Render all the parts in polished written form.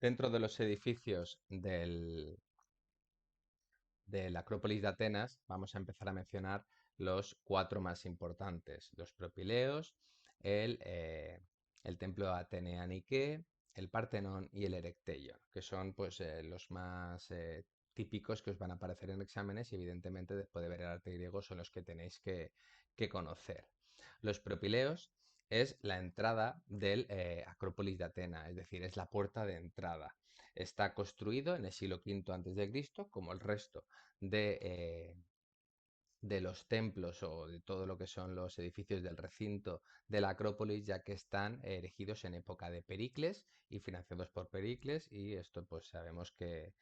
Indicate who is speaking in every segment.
Speaker 1: Dentro de los edificios de la Acrópolis de Atenas, vamos a empezar a mencionar los cuatro más importantes: los Propileos, el, eh, el templo de Atenea Nike, el Partenón y el Erecteion, que son pues los más típicos que os van a aparecer en exámenes y evidentemente después de ver el arte griego son los que tenéis que conocer. Los Propileos es la entrada del Acrópolis de Atenas, es decir, es la puerta de entrada. Está construido en el siglo V a.C., como el resto de, eh, de los templos o de todo lo que son los edificios del recinto de la Acrópolis, ya que están erigidos en época de Pericles y financiados por Pericles, y esto pues sabemos que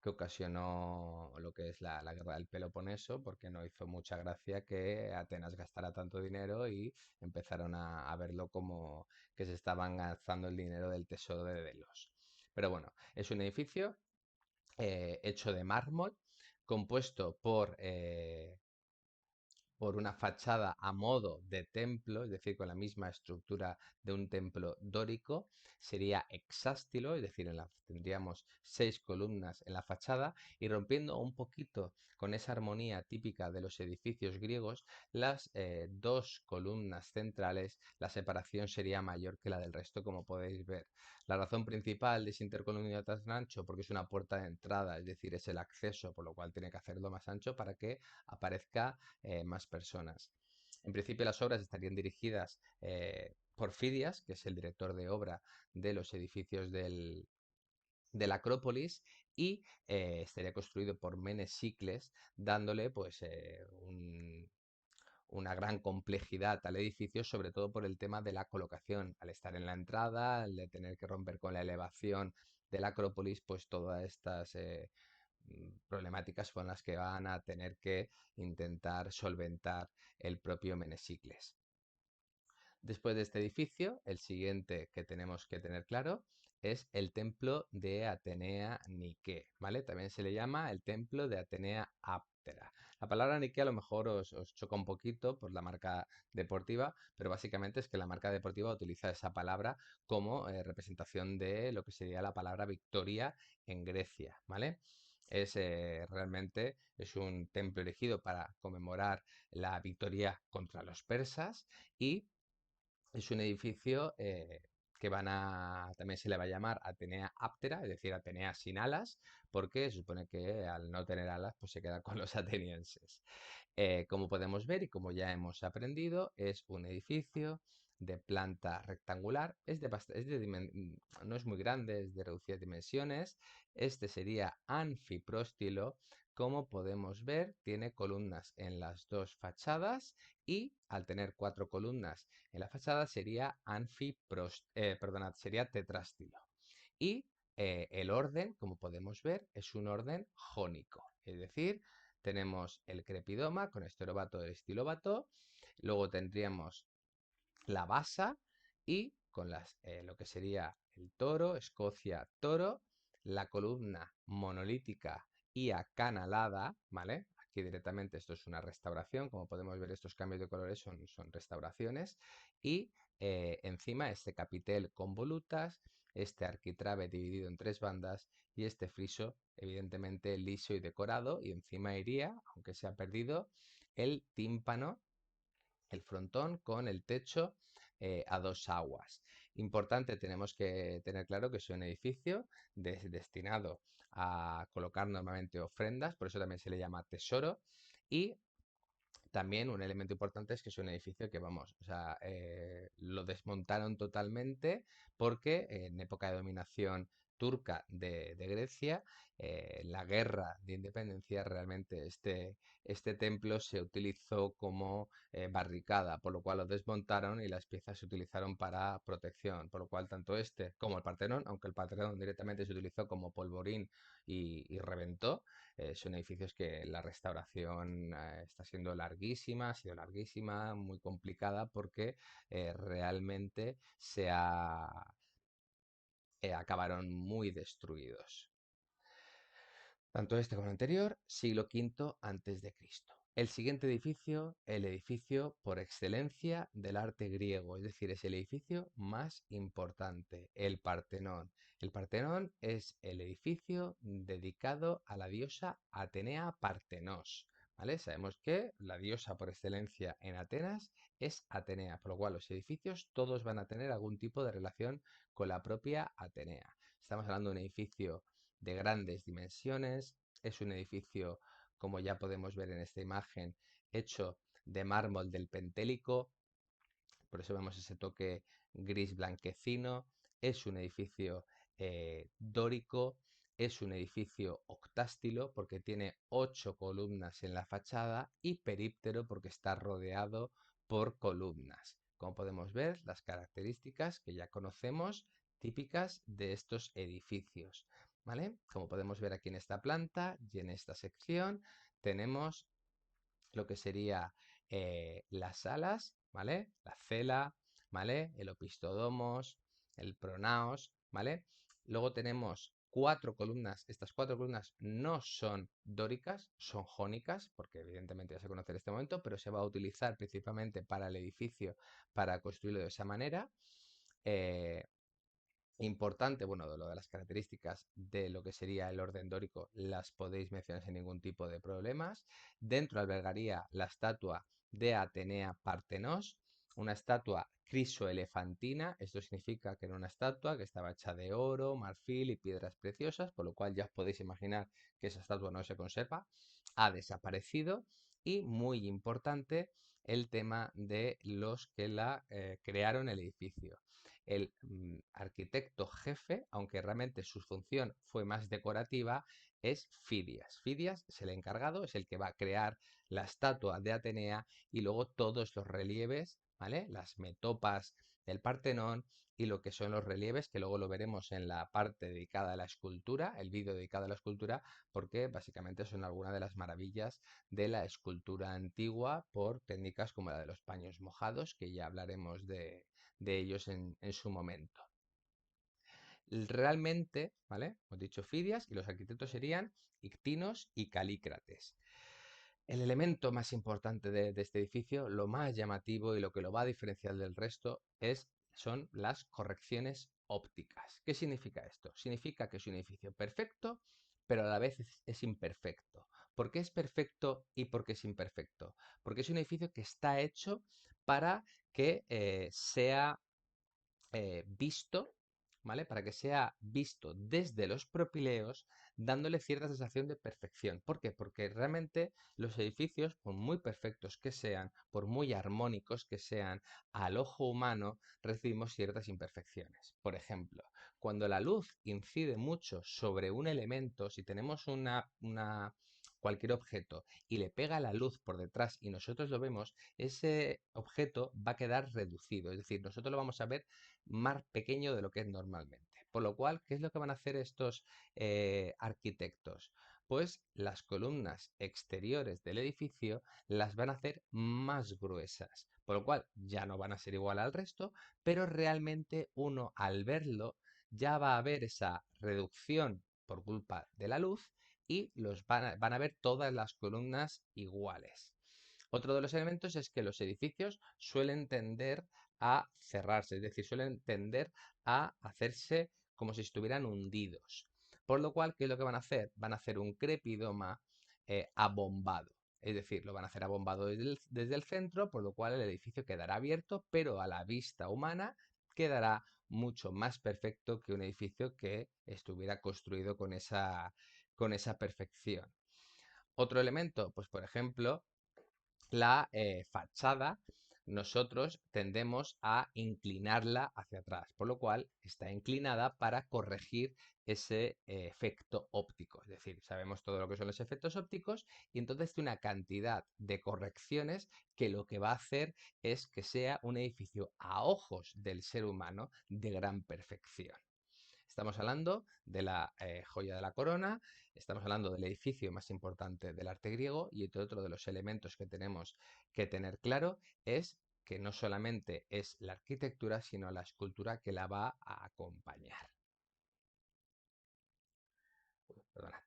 Speaker 1: ocasionó lo que es la guerra del Peloponeso, porque no hizo mucha gracia que Atenas gastara tanto dinero y empezaron a verlo como que se estaban gastando el dinero del tesoro de Delos. Pero bueno, es un edificio hecho de mármol, compuesto por una fachada a modo de templo, es decir, con la misma estructura de un templo dórico. Sería hexástilo, es decir, tendríamos 6 columnas en la fachada, y rompiendo un poquito con esa armonía típica de los edificios griegos, las 2 columnas centrales, la separación sería mayor que la del resto, como podéis ver. La razón principal de ese intercolumniado tan ancho, porque es una puerta de entrada, es decir, es el acceso, por lo cual tiene que hacerlo más ancho para que aparezca más personas. En principio las obras estarían dirigidas por Fidias, que es el director de obra de los edificios de la Acrópolis, y estaría construido por Menesicles, dándole pues una gran complejidad al edificio, sobre todo por el tema de la colocación. Al estar en la entrada, al de tener que romper con la elevación de la Acrópolis, pues todas estas problemáticas son las que van a tener que intentar solventar el propio Menesicles. Después de este edificio, el siguiente que tenemos que tener claro es el templo de Atenea Nike, ¿vale? También se le llama el templo de Atenea Aptera. La palabra Nike a lo mejor os choca un poquito por la marca deportiva, pero básicamente es que la marca deportiva utiliza esa palabra como representación de lo que sería la palabra victoria en Grecia, ¿vale? Realmente es un templo erigido para conmemorar la victoria contra los persas, y es un edificio que también se le va a llamar Atenea Aptera, es decir, Atenea sin alas, porque se supone que al no tener alas, pues se queda con los atenienses. Como podemos ver y como ya hemos aprendido, es un edificio de planta rectangular, no es muy grande, es de reducidas dimensiones. Este sería anfipróstilo. Como podemos ver, tiene columnas en las dos fachadas, y al tener 4 columnas en la fachada sería tetrástilo. Y el orden, como podemos ver, es un orden jónico, es decir, tenemos el crepidoma con esterobato del estilóbato, luego tendríamos la basa, y con lo que sería el toro, Escocia, toro, la columna monolítica y acanalada, ¿vale? Aquí directamente esto es una restauración, como podemos ver estos cambios de colores son restauraciones, y encima este capitel con volutas, este arquitrabe dividido en 3 bandas y este friso evidentemente liso y decorado, y encima iría, aunque se ha perdido, el tímpano, el frontón con el techo a 2 aguas. Importante, tenemos que tener claro que es un edificio destinado a colocar normalmente ofrendas, por eso también se le llama tesoro. Y también un elemento importante es que es un edificio que, vamos, o sea, lo desmontaron totalmente porque en época de dominación turca de Grecia, la guerra de independencia, realmente este templo se utilizó como barricada, por lo cual lo desmontaron y las piezas se utilizaron para protección, por lo cual tanto este como el Partenón, aunque el Partenón directamente se utilizó como polvorín y reventó, son edificios que la restauración está siendo larguísima, ha sido larguísima, muy complicada, porque realmente acabaron muy destruidos. Tanto este como el anterior, siglo V a.C. El siguiente edificio, el edificio por excelencia del arte griego, es decir, es el edificio más importante, el Partenón. El Partenón es el edificio dedicado a la diosa Atenea Partenos, ¿vale? Sabemos que la diosa por excelencia en Atenas es Atenea, por lo cual los edificios todos van a tener algún tipo de relación con la propia Atenea. Estamos hablando de un edificio de grandes dimensiones, es un edificio, como ya podemos ver en esta imagen, hecho de mármol del Pentélico, por eso vemos ese toque gris blanquecino. Es un edificio dórico, es un edificio octástilo porque tiene 8 columnas en la fachada y períptero porque está rodeado por columnas. Como podemos ver, las características que ya conocemos típicas de estos edificios, ¿vale? Como podemos ver aquí en esta planta y en esta sección, tenemos lo que sería las alas, ¿vale? La cela, ¿vale? El opistodomos, el pronaos, ¿vale? Luego tenemos 4 columnas. Estas 4 columnas no son dóricas, son jónicas, porque evidentemente ya se conoce en este momento, pero se va a utilizar principalmente para el edificio, para construirlo de esa manera. Eh, Importante, bueno, de lo de las características de lo que sería el orden dórico las podéis mencionar sin ningún tipo de problemas. Dentro albergaría la estatua de Atenea Partenos, una estatua crisoelefantina. Esto significa que era una estatua que estaba hecha de oro, marfil y piedras preciosas, por lo cual ya os podéis imaginar que esa estatua no se conserva, ha desaparecido. Y muy importante el tema de los que la crearon el edificio. El arquitecto jefe, aunque realmente su función fue más decorativa, es Fidias. Fidias es el encargado, es el que va a crear la estatua de Atenea y luego todos los relieves, ¿vale? Las metopas del Partenón y lo que son los relieves, que luego lo veremos en la parte dedicada a la escultura, el vídeo dedicado a la escultura, porque básicamente son algunas de las maravillas de la escultura antigua por técnicas como la de los paños mojados, que ya hablaremos de ellos en su momento. Realmente, ¿vale? Hemos dicho Fidias y los arquitectos serían Ictinos y Calícrates. El elemento más importante de este edificio, lo más llamativo y lo que lo va a diferenciar del resto son las correcciones ópticas. ¿Qué significa esto? Significa que es un edificio perfecto, pero a la vez es imperfecto. ¿Por qué es perfecto y por qué es imperfecto? Porque es un edificio que está hecho para que sea visto, ¿vale? Para que sea visto desde los propileos, dándole cierta sensación de perfección. ¿Por qué? Porque realmente los edificios, por muy perfectos que sean, por muy armónicos que sean, al ojo humano recibimos ciertas imperfecciones. Por ejemplo, cuando la luz incide mucho sobre un elemento, si tenemos cualquier objeto y le pega la luz por detrás y nosotros lo vemos, ese objeto va a quedar reducido, es decir, nosotros lo vamos a ver más pequeño de lo que es normalmente. Por lo cual, ¿qué es lo que van a hacer estos arquitectos? Pues las columnas exteriores del edificio las van a hacer más gruesas, por lo cual ya no van a ser igual al resto, pero realmente uno al verlo ya va a ver esa reducción por culpa de la luz y van a ver todas las columnas iguales. Otro de los elementos es que los edificios suelen tender a cerrarse, es decir, suelen tender a hacerse como si estuvieran hundidos. Por lo cual, ¿qué es lo que van a hacer? Van a hacer un crepidoma abombado. Es decir, lo van a hacer abombado desde el centro, por lo cual el edificio quedará abierto, pero a la vista humana quedará mucho más perfecto que un edificio que estuviera construido con esa perfección. Otro elemento, pues por ejemplo, la fachada, nosotros tendemos a inclinarla hacia atrás, por lo cual está inclinada para corregir ese efecto óptico. Es decir, sabemos todo lo que son los efectos ópticos y entonces tiene una cantidad de correcciones que lo que va a hacer es que sea un edificio a ojos del ser humano de gran perfección. Estamos hablando de la joya de la corona, estamos hablando del edificio más importante del arte griego y otro de los elementos que tenemos que tener claro es que no solamente es la arquitectura, sino la escultura que la va a acompañar. Perdona.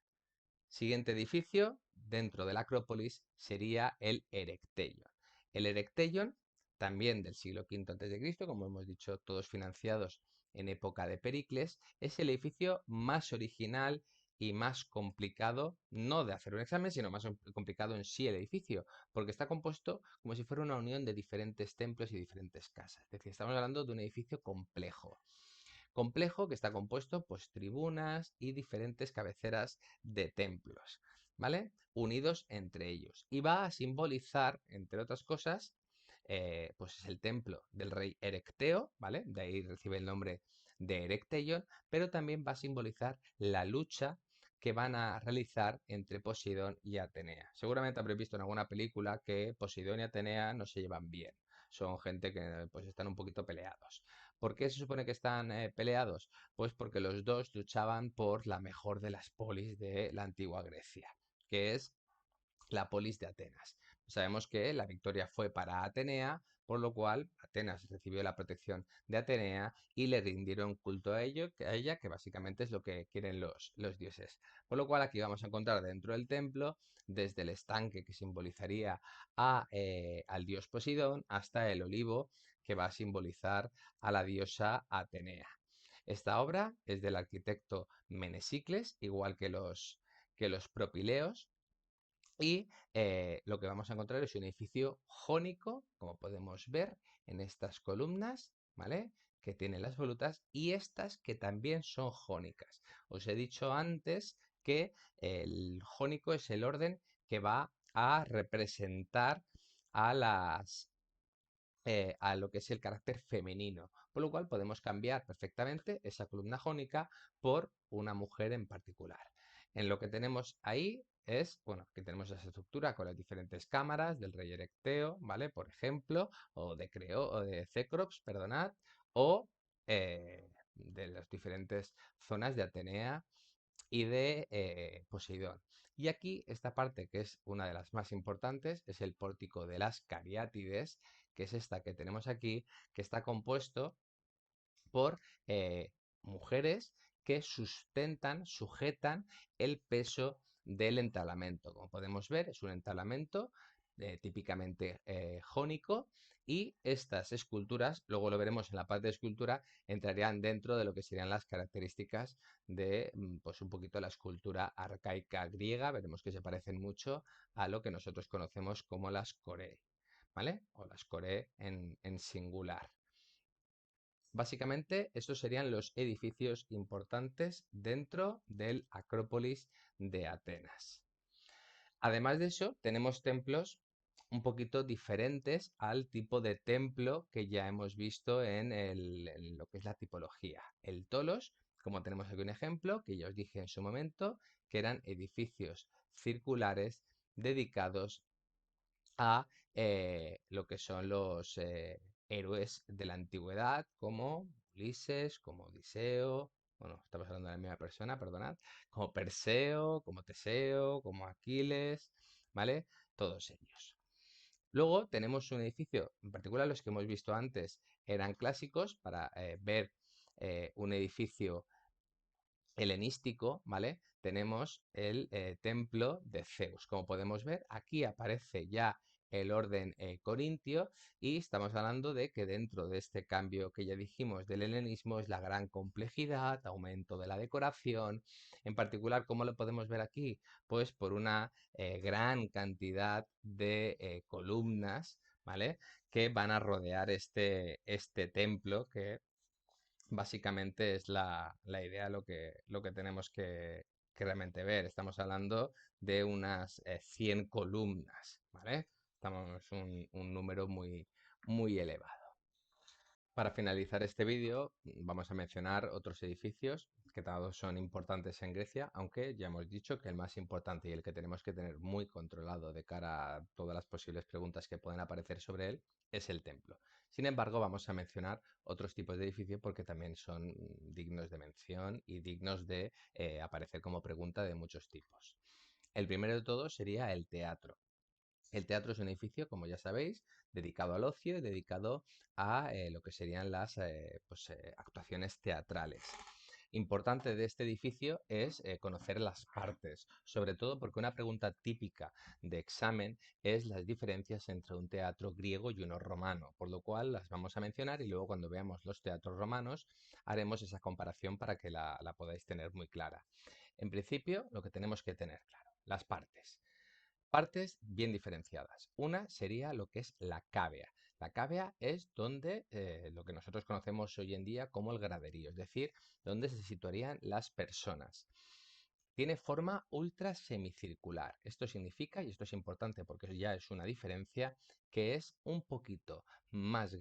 Speaker 1: Siguiente edificio, dentro de la Acrópolis sería el Erechtheion. El Erechtheion, también del siglo V a.C., como hemos dicho, todos financiados en época de Pericles, es el edificio más original y más complicado, no de hacer un examen, sino más complicado en sí el edificio, porque está compuesto como si fuera una unión de diferentes templos y diferentes casas. Es decir, estamos hablando de un edificio complejo. Complejo que está compuesto pues tribunas y diferentes cabeceras de templos, ¿vale? Unidos entre ellos. Y va a simbolizar, entre otras cosas, pues es el templo del rey Erecteo, ¿vale? De ahí recibe el nombre de Erechtheion, pero también va a simbolizar la lucha que van a realizar entre Poseidón y Atenea. Seguramente habréis visto en alguna película que Poseidón y Atenea no se llevan bien. Son gente que pues están un poquito peleados. ¿Por qué se supone que están peleados? Pues porque los dos luchaban por la mejor de las polis de la antigua Grecia, que es la polis de Atenas. Sabemos que la victoria fue para Atenea, por lo cual Atenas recibió la protección de Atenea y le rindieron culto a ella, que básicamente es lo que quieren los dioses. Por lo cual aquí vamos a encontrar dentro del templo, desde el estanque que simbolizaría al dios Poseidón, hasta el olivo que va a simbolizar a la diosa Atenea. Esta obra es del arquitecto Menesicles, igual que los propileos, y lo que vamos a encontrar es un edificio jónico, como podemos ver en estas columnas, ¿vale? Que tienen las volutas y estas que también son jónicas. Os he dicho antes que el jónico es el orden que va a representar a a lo que es el carácter femenino, por lo cual podemos cambiar perfectamente esa columna jónica por una mujer en particular. En lo que tenemos ahí es, bueno, que tenemos esa estructura con las diferentes cámaras del rey Erecteo, ¿vale? Por ejemplo, o de Cecrops, perdonad, o de las diferentes zonas de Atenea y de Poseidón. Y aquí esta parte que es una de las más importantes es el pórtico de las Cariátides, que es esta que tenemos aquí, que está compuesto por mujeres que sujetan el peso del entablamento. Como podemos ver, es un entablamento típicamente jónico y estas esculturas, luego lo veremos en la parte de escultura, entrarían dentro de lo que serían las características de pues un poquito la escultura arcaica griega. Veremos que se parecen mucho a lo que nosotros conocemos como las Coree, ¿vale? O las Coree en singular. Básicamente, estos serían los edificios importantes dentro del Acrópolis de Atenas. Además de eso, tenemos templos un poquito diferentes al tipo de templo que ya hemos visto en lo que es la tipología. El tolos, como tenemos aquí un ejemplo, que ya os dije en su momento, que eran edificios circulares dedicados a lo que son los héroes de la antigüedad, como Ulises, como Odiseo, bueno, estamos hablando de la misma persona, perdonad, como Perseo, como Teseo, como Aquiles, ¿vale? Todos ellos. Luego tenemos un edificio, en particular los que hemos visto antes eran clásicos para ver un edificio helenístico, ¿vale? Tenemos el templo de Zeus. Como podemos ver, aquí aparece ya el orden corintio y estamos hablando de que dentro de este cambio que ya dijimos del helenismo es la gran complejidad, aumento de la decoración. En particular, ¿cómo lo podemos ver aquí? Pues por una gran cantidad de columnas, ¿vale? Que van a rodear este templo que básicamente es la idea lo que tenemos que realmente ver. Estamos hablando de unas 100 columnas, ¿vale? Estamos un número muy elevado. Para finalizar este vídeo, vamos a mencionar otros edificios que todos son importantes en Grecia, aunque ya hemos dicho que el más importante y el que tenemos que tener muy controlado de cara a todas las posibles preguntas que pueden aparecer sobre él es el templo. Sin embargo, vamos a mencionar otros tipos de edificios porque también son dignos de mención y dignos de aparecer como pregunta de muchos tipos. El primero de todos sería el teatro. El teatro es un edificio, como ya sabéis, dedicado al ocio y dedicado a lo que serían las actuaciones teatrales. Importante de este edificio es conocer las partes, sobre todo porque una pregunta típica de examen es las diferencias entre un teatro griego y uno romano, por lo cual las vamos a mencionar y luego cuando veamos los teatros romanos haremos esa comparación para que la podáis tener muy clara. En principio, lo que tenemos que tener claro, las partes. Partes bien diferenciadas. Una sería lo que es la cávea. La cávea es donde lo que nosotros conocemos hoy en día como el graderío, es decir, donde se situarían las personas. Tiene forma ultra semicircular. Esto significa, y esto es importante porque ya es una diferencia, que es un poquito más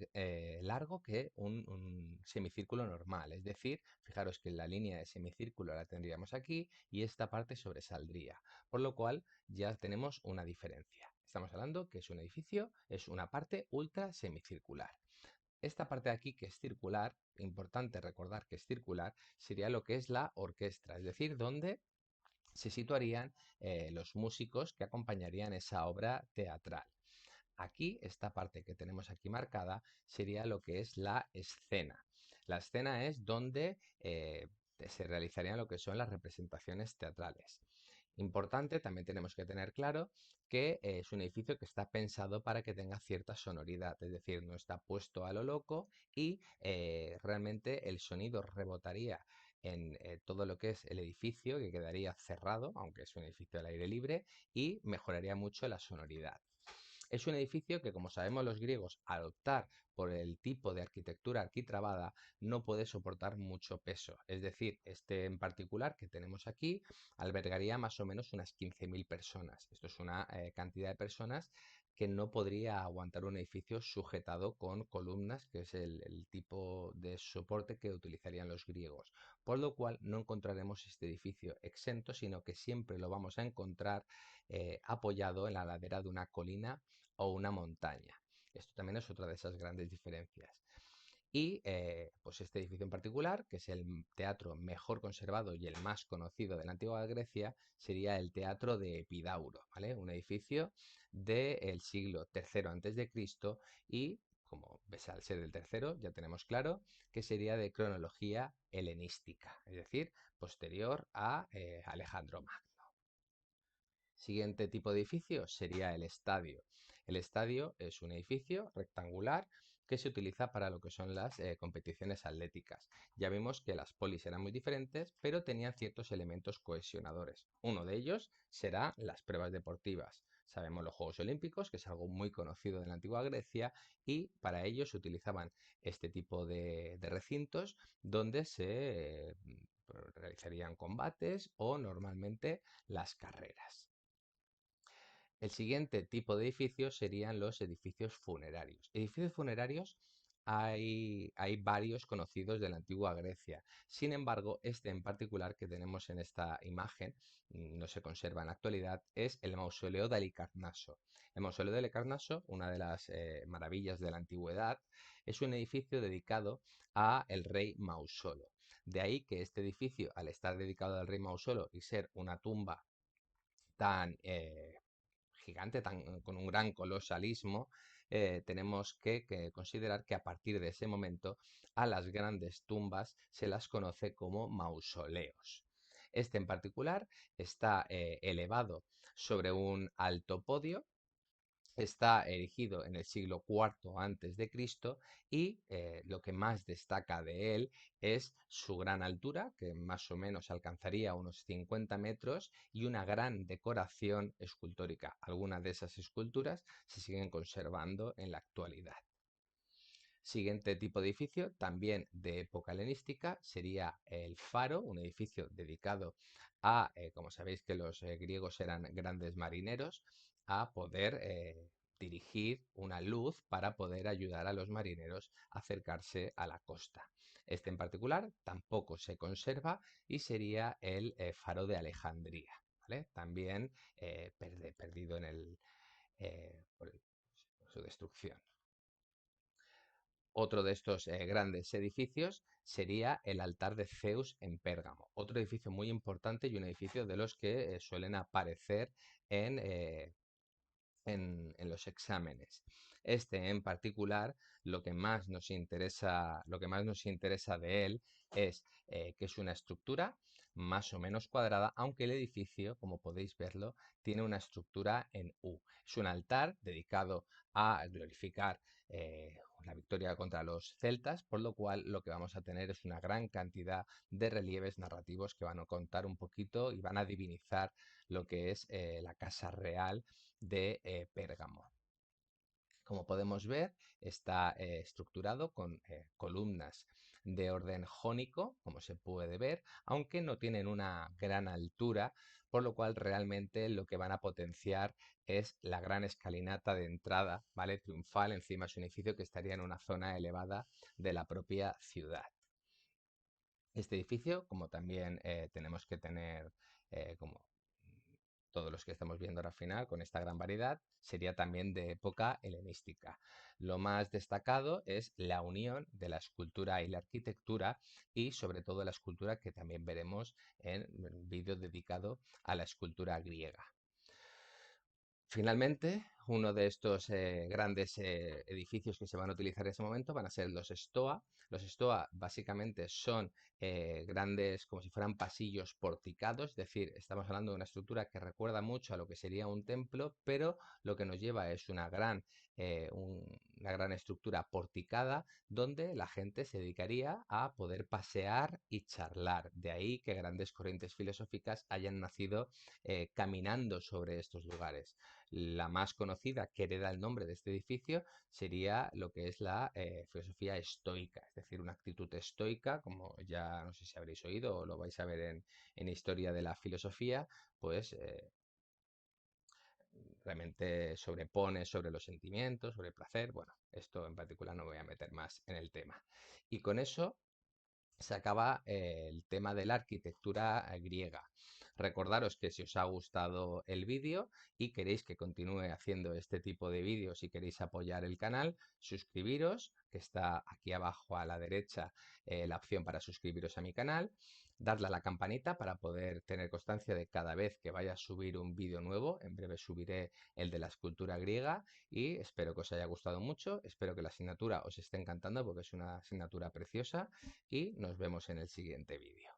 Speaker 1: largo que un semicírculo normal. Es decir, fijaros que la línea de semicírculo la tendríamos aquí y esta parte sobresaldría. Por lo cual ya tenemos una diferencia. Estamos hablando que es un edificio, es una parte ultra semicircular. Esta parte de aquí que es circular, importante recordar que es circular, sería lo que es la orquesta, es decir, donde se situarían los músicos que acompañarían esa obra teatral. Aquí, esta parte que tenemos aquí marcada, sería lo que es la escena. La escena es donde se realizarían lo que son las representaciones teatrales. Importante, también tenemos que tener claro que es un edificio que está pensado para que tenga cierta sonoridad, es decir, no está puesto a lo loco y realmente el sonido rebotaría en todo lo que es el edificio, que quedaría cerrado, aunque es un edificio al aire libre, y mejoraría mucho la sonoridad. Es un edificio que, como sabemos los griegos, al optar por el tipo de arquitectura arquitrabada, no puede soportar mucho peso. Es decir, este en particular que tenemos aquí albergaría más o menos unas 15.000 personas. Esto es una cantidad de personas que no podría aguantar un edificio sujetado con columnas, que es el tipo de soporte que utilizarían los griegos. Por lo cual no encontraremos este edificio exento, sino que siempre lo vamos a encontrar apoyado en la ladera de una colina o una montaña. Esto también es otra de esas grandes diferencias. Y pues este edificio en particular, que es el teatro mejor conservado y el más conocido de la antigua Grecia, sería el Teatro de Epidauro, ¿vale? Un edificio del siglo III a.C. y, como ves al ser del tercero, ya tenemos claro que sería de cronología helenística, es decir, posterior a Alejandro Magno. Siguiente tipo de edificio sería el estadio. El estadio es un edificio rectangular que se utiliza para lo que son las competiciones atléticas. Ya vimos que las polis eran muy diferentes, pero tenían ciertos elementos cohesionadores. Uno de ellos será las pruebas deportivas. Sabemos los Juegos Olímpicos, que es algo muy conocido de la antigua Grecia, y para ello se utilizaban este tipo de recintos donde se realizarían combates o normalmente las carreras. El siguiente tipo de edificios serían los edificios funerarios. Edificios funerarios hay varios conocidos de la antigua Grecia. Sin embargo, este en particular que tenemos en esta imagen, no se conserva en la actualidad, es el mausoleo de Halicarnaso. El mausoleo de Halicarnaso, una de las maravillas de la antigüedad, es un edificio dedicado a el rey Mausolo. De ahí que este edificio, al estar dedicado al rey Mausolo y ser una tumba tan gigante, con un gran colosalismo, tenemos que considerar que a partir de ese momento a las grandes tumbas se las conoce como mausoleos. Este en particular está elevado sobre un alto podio. Está erigido en el siglo IV antes de Cristo y lo que más destaca de él es su gran altura, que más o menos alcanzaría unos 50 metros, y una gran decoración escultórica. Algunas de esas esculturas se siguen conservando en la actualidad. Siguiente tipo de edificio, también de época helenística, sería el faro, un edificio dedicado a, como sabéis que los griegos eran grandes marineros, a poder dirigir una luz para poder ayudar a los marineros a acercarse a la costa. Este en particular tampoco se conserva y sería el faro de Alejandría, ¿vale? También perdido en por su destrucción. Otro de estos grandes edificios sería el altar de Zeus en Pérgamo, otro edificio muy importante y un edificio de los que suelen aparecer en en los exámenes. Este en particular, lo que más nos interesa de él es que es una estructura más o menos cuadrada, aunque el edificio, como podéis verlo, tiene una estructura en U. Es un altar dedicado a glorificar la victoria contra los celtas, por lo cual lo que vamos a tener es una gran cantidad de relieves narrativos que van a contar un poquito y van a divinizar lo que es la casa real de Pérgamo. Como podemos ver, está estructurado con columnas de orden jónico, como se puede ver, aunque no tienen una gran altura, por lo cual realmente lo que van a potenciar es la gran escalinata de entrada, ¿vale? Triunfal, encima es un edificio que estaría en una zona elevada de la propia ciudad. Este edificio, como también tenemos que tener, como todos los que estamos viendo ahora al final, con esta gran variedad, sería también de época helenística. Lo más destacado es la unión de la escultura y la arquitectura y sobre todo la escultura que también veremos en un vídeo dedicado a la escultura griega. Finalmente, uno de estos grandes edificios que se van a utilizar en ese momento van a ser los Stoa. Los Stoa básicamente son grandes, como si fueran pasillos porticados, es decir, estamos hablando de una estructura que recuerda mucho a lo que sería un templo, pero lo que nos lleva es una gran estructura porticada donde la gente se dedicaría a poder pasear y charlar. De ahí que grandes corrientes filosóficas hayan nacido caminando sobre estos lugares. La más conocida, que hereda el nombre de este edificio, sería lo que es la filosofía estoica, es decir, una actitud estoica, como ya no sé si habréis oído o lo vais a ver en historia de la filosofía, pues realmente sobrepone sobre los sentimientos, sobre el placer. Bueno, esto en particular no me voy a meter más en el tema. Y con eso se acaba el tema de la arquitectura griega. Recordaros que si os ha gustado el vídeo y queréis que continúe haciendo este tipo de vídeos y queréis apoyar el canal, suscribiros, que está aquí abajo a la derecha la opción para suscribiros a mi canal, darle a la campanita para poder tener constancia de cada vez que vaya a subir un vídeo nuevo. En breve subiré el de la escultura griega y espero que os haya gustado mucho, espero que la asignatura os esté encantando porque es una asignatura preciosa y nos vemos en el siguiente vídeo.